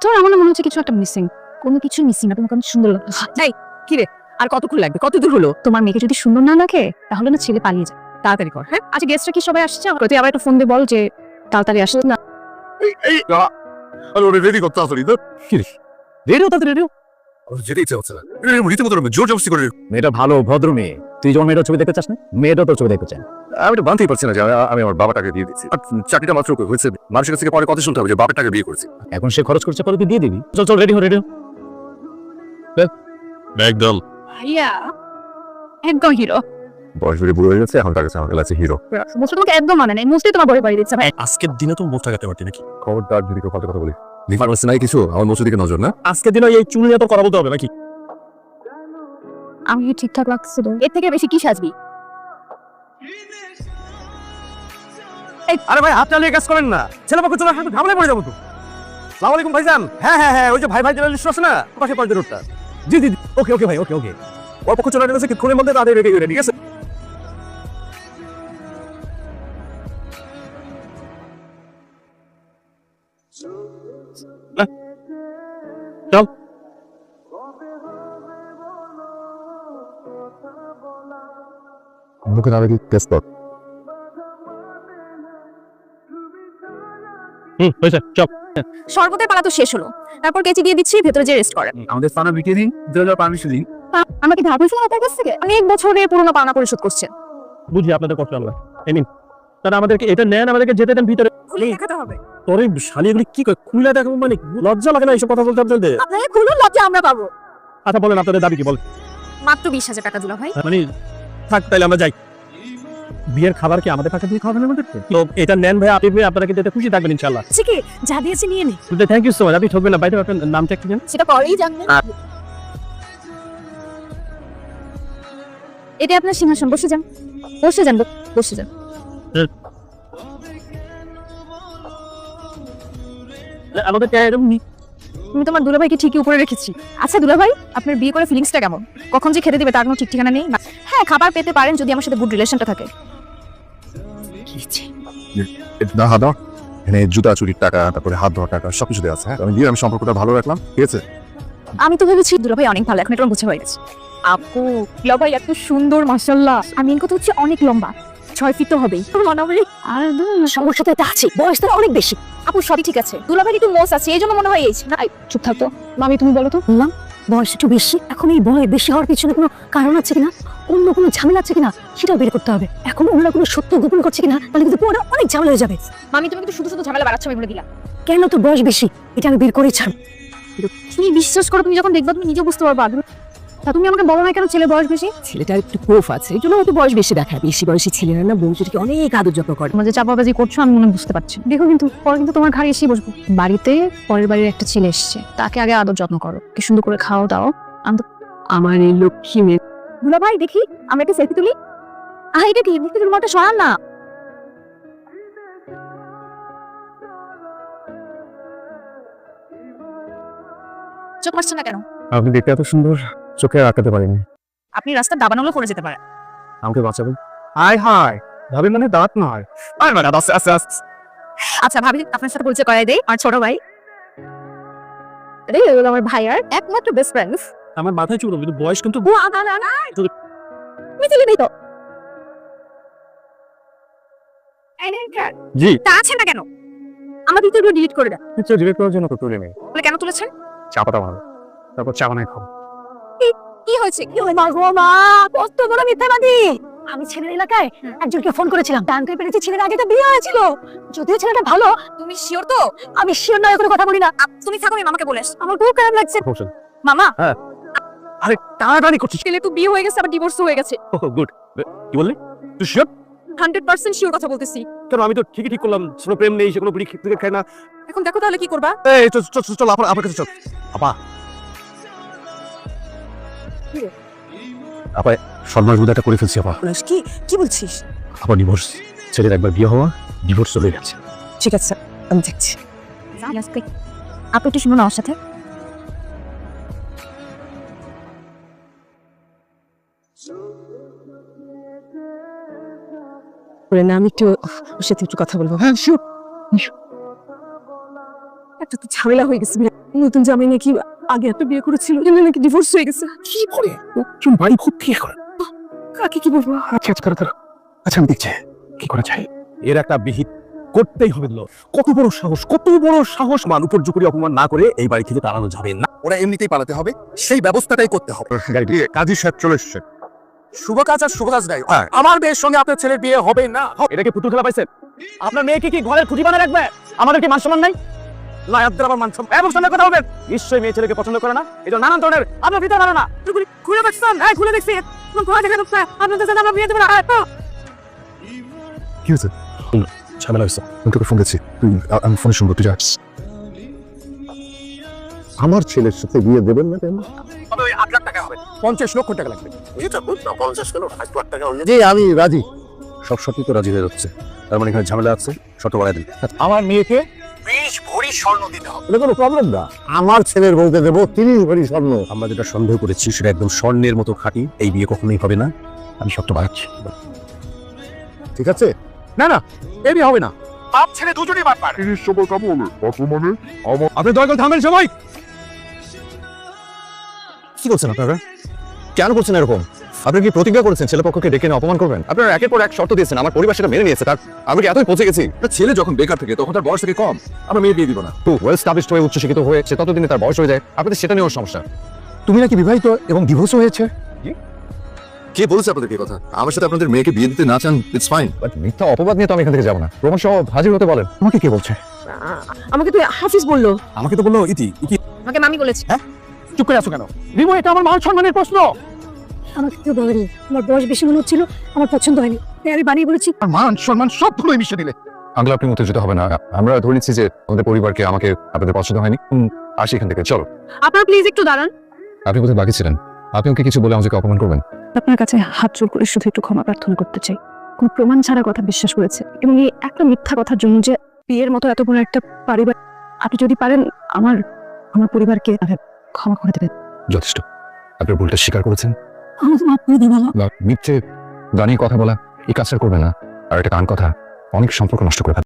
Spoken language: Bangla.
তোর আমার মনে হচ্ছে কিছু একটা মিসিং। কোনো কিছু মিসিং না, তোমাকে অনেক সুন্দর লাগছে। যাই কি রে, আর কতক্ষণ লাগবে? কত দূর হলো? তোমার মেয়েকে যদি সুন্দর না লাগে তাহলে না ছেলে পালিয়ে যায়। তাড়াতাড়ি কর। হ্যাঁ, আচ্ছা গেস্টরা কি সবাই আসছে? তুই আবার একটা ফোন দিয়ে বল যে তাড়াতাড়ি আসে না। ওরে রেডি করতে আসলি তো কি রে রেডিও তাতে রেডিও যেতে ইচ্ছে হচ্ছে না রীতিমতো জোর জবস্তি করে মেয়েটা ভালো ভদ্র মেয়ে, তুই যখন মেয়েটার ছবি দেখতে চাস না, মেয়েটা তোর ছবি দেখতে চায়। আমি তো মানতেই পারছি না যে আমি আমার বাবা টাকা দিয়ে দিচ্ছি আর চাকরিটা মাত্র হয়েছে মানুষের কাছ থেকে পরে কথা শুনতে হবে যে বাবার টাকা বিয়ে করছি এখন সে খরচ করছে, পরে তুই দিয়ে দিবি। চল চল রেডি হো রেডি একদম ভাইয়া একদম হিরো। বয়স বেড়ে বুড়ো হয়ে গেছে, এখন টাকা আমার কাছে হিরো। মোস্ট তোমাকে একদম মানে নেই, মোস্টই তোমার বড় বাড়ি দিচ্ছে ভাই। আজকের দিনে তো মুখ টাকাতে পারতি নাকি? খবরদার যদি কেউ কথা বলি ফার্মাসি নাই কিছু আমার মোচের দিকে নজর না। আজকের দিনে এই চুল নিয়ে তো কথা বলতে হবে নাকি? আমি কি ঠিকঠাক লাগছে তো? এর থেকে বেশি কি সাজবি? আরে ভাই হাত চালিয়ে কাজ করেন না, ছেলে পক্ষ চলে আসলে ঝামেলায় পড়ে যাবো তো। সালাম আলাইকুম ভাইজান। হ্যাঁ হ্যাঁ হ্যাঁ, ওই যে ভাই ভাই জেনারেল আছে না, পাশে পাশে রোডটা। জি জি ওকে ওকে ভাই, ওকে ওকে। ওর পক্ষ চলে আসছে কিছুক্ষণের মধ্যে, তাদের রেডি ঠিক আছে। চল মুখে নামে কি টেস্ট কর হয়েছে চল। শরবতের পালা তো শেষ হলো, তারপর কেচি দিয়ে দিচ্ছি, ভেতরে যে রেস্ট করেন। আমাদের ফানা বিটিয়ে দিন, দেওয়ার পারমিশন দিন। আমাকে ধার পয়সা আপনার কাছ থেকে অনেক বছরের পুরনো পাওনা পরিশোধ করছেন। বুঝি আপনাদের কষ্ট আমরা এই নিন, তারা আমাদেরকে এটা নেন, আমাদেরকে যেতে দেন ভিতরে। খুলে দেখাতে হবে। তোর এই শালি এগুলি কি কয়, খুলে দেখো মানে লজ্জা লাগে না এইসব কথা বলতে আপনাদের? আপনাকে খুলুন, লজ্জা আমরা পাবো। আচ্ছা বলেন আপনাদের দাবি কি বলেন। মাত্র 20,000 টাকা দিল ভাই। মানে থাক তাইলে আমরা যাই। বিয়ের খাবার কি আমাদের টাকা দিয়ে খাওয়াবেন আমাদেরকে? তো এটা নেন ভাই, আপনি আপনারা কিন্তু এতে খুশি থাকবেন ইনশাআল্লাহ। আচ্ছা কি যা দিয়েছে নিয়ে নে। Thank you so much. আপনি ঠকবেন না, বাইরে আপনার নামটা একটু দেন। সেটা পরেই জানবেন। এটা আপনার সিংহাসন, বসে যান বসে যান বসে যান। আমাদের এরকম তুমি তোমার দুলাভাইকে ঠিকই উপরে রেখেছি। আচ্ছা দুলাভাই, আপনার বিয়ে করে ফিলিংসটা কেমন? কখন যে খেতে দিবে তার কোনো ঠিক ঠিকানা নেই। হ্যাঁ খাবার পেতে পারেন যদি আমার সাথে গুড রিলেশনটা থাকে। না হাত ধোয়া এখানে জুতা চুরির টাকা, তারপরে হাত ধোয়ার টাকা সবকিছু দেওয়া আছে। হ্যাঁ আমি দিয়ে আমি সম্পর্কটা ভালো রাখলাম, ঠিক আছে? আমি তো ভেবেছি দুলাভাই অনেক ভালো, এখন এটা বুঝে হয়ে গেছে। আপু দুলাভাই এত সুন্দর মাশাআল্লাহ। আর মেন কথা হচ্ছে অনেক লম্বা, 6 ফিট তো হবেই। মানাবে। আর সমস্যা তো এটা আছে, বয়স তো অনেক বেশি। আপু সবই ঠিক আছে, দুলাভাই একটু মোস আছে, এই জন্য মনে হয় এই না। চুপ থাকতো মামি, তুমি বলো তো। বললাম বয়স একটু বেশি, এখন এই বয়স বেশি হওয়ার পিছনে কোনো কারণ আছে কিনা, অন্য কোনো ঝামেলা আছে কিনা সেটাও বের করতে হবে। এখন অন্য কোনো সত্য গোপন করছে কিনা, তাহলে কিন্তু পরে অনেক ঝামেলা হয়ে যাবে। মামি তুমি কিন্তু শুধু শুধু ঝামেলা বাড়াচ্ছ, আমি বলে দিলাম। কেন তোর বয়স বেশি, এটা আমি বের করেই ছাড়ব। তুমি বিশ্বাস করো, তুমি যখন দেখবা তুমি নিজে বুঝতে পারবা। তা তুমি আমাকে বলো না কেন ছেলে বয়স বেশি? ছেলেটার একটু কোফ আছে, এই জন্য হয়তো বয়স বেশি দেখায়। বেশি বয়সী ছেলেরা না বন্ধুটিকে অনেক আদর যত্ন করে। তোমরা যে চাপাবাজি করছো আমি মনে বুঝতে পারছি। দেখো কিন্তু পরে কিন্তু তোমার ঘাড়ে এসেই বসবো। বাড়িতে পরের বাড়ির একটা ছেলে এসছে, তাকে আগে আদর যত্ন করো, কি সুন্দর করে খাও দাও। আমার এই লক্ষ্মী মেয়ে। দুলা ভাই দেখি আমরা একটা সেলফি তুলি। এটা কি মুখে রুমালটা সরান না। চোখ মারছে না কেন? আপনি দেখতে এত সুন্দর, চোখে আঁকাতে পারিনি। আপনি রাস্তা দাবানগুলো করে যেতে পারেন। আমাকে বাঁচাবেন। হাই হাই ভাবি মানে দাঁত নয়। আরে মানে আস্তে আস্তে আস্তে। আচ্ছা ভাবি আপনার সাথে পরিচয় করাই দেই, আর ছোট ভাই। আরে ওরা আমার ভাই আর একমাত্র বেস্ট ফ্রেন্ডস। আমার মাথায় চুল, কিন্তু বয়স কিন্তু না মিছিলে নেই তো। জি তা আছে না কেন? আমার ভিডিওগুলো ডিলিট করে দাও। কিছু ডিরেক্ট করার জন্য তো তুলে নেই। বলে কেন তুলেছেন? চাপাটা ভালো, তারপর চা বানায় খাও। কি হয়েছে? কি হয়েছে? মা কত বড় মিথ্যাবাদী। আমি ছেলের এলাকায় একজনকে ফোন করেছিলাম, জানতে পেরেছি ছেলের আগে তো বিয়ে হয়েছিল। যদিও ছেলেটা ভালো। তুমি শিওর তো? আমি শিওর নয়, কোনো কথা বলি না। তুমি থাকো, আমি মামাকে বলে আসি। আমার খুব খারাপ লাগছে। মামা হ্যাঁ আরে তাড়াতাড়ি করছিস। ছেলে তো বিয়ে হয়ে গেছে, আবার ডিভোর্স হয়ে গেছে। ওহ গুড। কি বললি তুই? শিওর? 100% শিওর কথা বলতেছি। কেন আমি তো ঠিকই ঠিক করলাম, কোনো প্রেম নেই, সে কোনো বুড়ি থেকে খায় না। এখন দেখো তাহলে কি করবা? এই চল চল চল আপনার কাছে চল। আপা আপা সম্মান বুঝাটা করে ফেলছি আপা। কি কি বলছিস? আপা ডিভোর্স, ছেলের একবার বিয়ে হওয়া, ডিভোর্স চলে গেছে। ঠিক আছে আমি দেখছি। আপনি একটু শুনুন আমার সাথে। না আমি একটু ওর সাথে একটু কথা বলবো। হ্যাঁ শিওর। একটা তো ঝামেলা হয়ে গেছে বিরাট। নতুন জামাই নাকি আগে একটা বিয়ে করেছিল, জন্য নাকি ডিভোর্স হয়ে গেছে। কি বলে নতুন বাড়ি ভর্তি এখন? কাকে কি বলবো? আচ্ছা আচ্ছা আমি দেখছি কি করা যায়। এর একটা বিহিত করতেই হবে। কত বড় সাহস মান উপর্যুপরি অপমান না করে এই বাড়ি থেকে তাড়ানো যাবে না। ওরা এমনিতেই পালাতে হবে, সেই ব্যবস্থাটাই করতে হবে। কাজী সাহেব চলে এসছে। শুভ কাজ আর শুভ কাজ নাই। আমার মেয়ের সঙ্গে আপনার ছেলের বিয়ে হবে না। এটা কি পুতুল খেলা পাইছেন? আপনার মেয়েকে কি ঘরের খুঁটি বানায় রাখবে? আমাদের কি মান সম্মান নাই? লায়াতদের আবার মান সম্মান এবং সামনে কথা বলবেন। নিশ্চয়ই মেয়ে ছেলেকে পছন্দ করে না। এটা নানান ধরনের আপনার ভিতরে ধারণা। খুলে দেখছেন? হ্যাঁ খুলে দেখছি। আপনাদের সাথে আমরা বিয়ে দেবো না। কি হয়েছে? ঝামেলা হয়েছে। আমি তোকে ফোন দিচ্ছি, তুই আমি ফোনে শুনবো, তুই যাস। আমার ছেলের সাথে বিয়ে দেবেন না কেন? তবে ওই 8 লাখ টাকা হবে, 50 লক্ষ টাকা লাগবে। এটা 50 কেন 8 লাখ টাকা হলে? জি আমি রাজি। সব শর্তই তো রাজি হয়ে যাচ্ছে। তার মানে এখানে ঝামেলা আছে, শর্ত বাড়াই দিন। আমার মেয়েকে 20 ভরি স্বর্ণ দিতে হবে। এটা কোনো প্রবলেম না। আমার ছেলের বলতে দেবো 30 ভরি স্বর্ণ। আমরা যেটা সন্দেহ করেছি সেটা একদম স্বর্ণের মতো খাঁটি। এই বিয়ে কখনোই হবে না। আমি শর্ত বাড়াচ্ছি। ঠিক আছে? না এই বিয়ে হবে না। বাপ ছেলে দুজনেই বাটপার। 30 সবার কাম হলো বর্তমানে আমার আপনি দয়া করে থামবেন সবাই। কি করছেন আপনারা? কেন করছেন এরকম? আপনি কি প্রতিজ্ঞা করেছেন ছেলেপক্ষকে ডেকে নিয়ে অপমান করবেন? আপনারা একের পর এক শর্ত দিয়েছেন, আমার পরিবার সেটা মেনে নিয়েছে। তার আমি কি এতই পৌঁছে গেছি? ছেলে যখন বেকার থাকে তখন তার বয়স থেকে কম, আমরা মেয়ে বিয়ে দিব না। তো ওয়েল স্টাবলিশড হয়ে উচ্চশিক্ষিত হয়েছে, ততদিনে তার বয়স হয়ে যায়। আপনাদের সেটা নিয়েও সমস্যা। তুমি নাকি বিবাহিত এবং ডিভোর্স হয়েছে? কে বলেছে আপনাদের এই কথা? আমার সাথে আপনাদের মেয়েকে বিয়ে দিতে না চান, ইটস ফাইন। বাট মিথ্যা অপবাদ নিয়ে তো আমি এখান থেকে যাবো না। প্রমাণ সহ হাজির হতে বলেন। তোমাকে কে বলছে? আমাকে তো হাফিজ বললো। আমাকে তো বললো ইতি। আমাকে মামি বলেছে। চুপ করে আছো কেন? রিমো, এটা আমার মান সম্মানের প্রশ্ন। আমাকে কেউ বলেনি, আমার বয়স বেশি মনে হচ্ছিল, আমার পছন্দ হয়নি, তাই আমি বানিয়ে বলেছি। আর মান সম্মান সবগুলোই মিশে দিলে। আঙ্কেল আপনি উত্তেজিত হবে না। আমরা ধরে নিচ্ছি যে আমাদের পরিবারকে আমাকে আপনাদের পছন্দ হয়নি। আসি এখান থেকে, চলো। আপনারা প্লিজ একটু দাঁড়ান। আপনি কোথায় বাকি ছিলেন? আপনি ওকে কিছু বলে আমাকে অপমান করবেন? আপনার কাছে হাত জোর করে শুধু একটু ক্ষমা প্রার্থনা করতে চাই। কোন প্রমাণ ছাড়া কথা বিশ্বাস করেছে, এবং এই একটা মিথ্যা কথার জন্য যে বিয়ের মতো এত বড় একটা পরিবার, আপনি যদি পারেন আমার পরিবারকে ক্ষমা করে দেবেন। যথেষ্ট। আপনার ভুলটা স্বীকার করেছেন। আমাকে মাফ করে দেবেন। মিথ্যে দাঁড়িয়ে কথা বলা এই কাজটা করবে না। আর একটা কান কথা অনেক সম্পর্ক নষ্ট করে ফেলে।